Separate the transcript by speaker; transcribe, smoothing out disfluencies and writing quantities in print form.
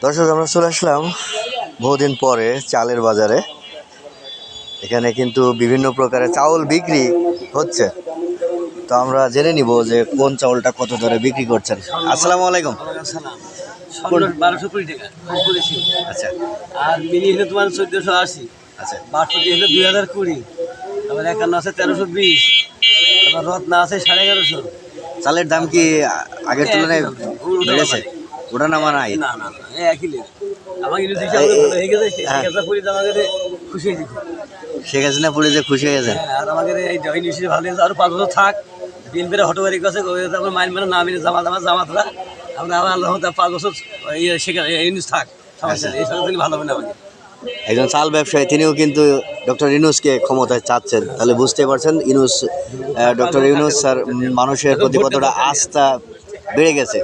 Speaker 1: দর্শক, আমরা চলে আসলাম বহুদিন পরে চালের বাজারে। এখানে কিন্তু বিভিন্ন প্রকারের চাউল বিক্রি হচ্ছে, তো আমরা জেনে নিব যে কোন চাউলটা কত দরে বিক্রি করছেন। আসসালামু আলাইকুম।
Speaker 2: কোন 1220 টাকা কম করেছি।
Speaker 1: আচ্ছা
Speaker 2: আর মিনি হলো তোমার 1480।
Speaker 1: আচ্ছা
Speaker 2: বাসমতি হলো 2020। তারপর 51 আছে 1320। তারপর রত্না আছে 1150।
Speaker 1: চালের দাম কি আগের তুলনায় বেড়েছে? ওটা নামা নাই?
Speaker 2: না না না, একই লেগে আমাকে ইউনিট হিসাবে হয়ে গেছে। সেটা পুরি আমাদের খুশি হয়েছি।
Speaker 1: শেখ হাসিনা পুরে যে খুশি হয়ে গেছেন?
Speaker 2: আর আমাদের এই ইউনিট ভালো হয়েছে। আরো 5 বছর থাক। বিএনপির হটবারি কাছে তারপর মাইন মানে না মিলে জামাতরা আমরা আবার আল্লাহ 5 বছর সেখানে ইউনিট থাক। সমস্যা নেই, এই সরকার ভালো হবে না আমাকে।
Speaker 1: একজন চাল ব্যবসায়ী, তিনিও কিন্তু ডক্টর ইউনূসকে ক্ষমতায় চাচ্ছেন। তাহলে বুঝতে পারছেন ডক্টর ইউনূস স্যার মানুষের প্রতি কতটা আস্থা বেড়ে গেছে।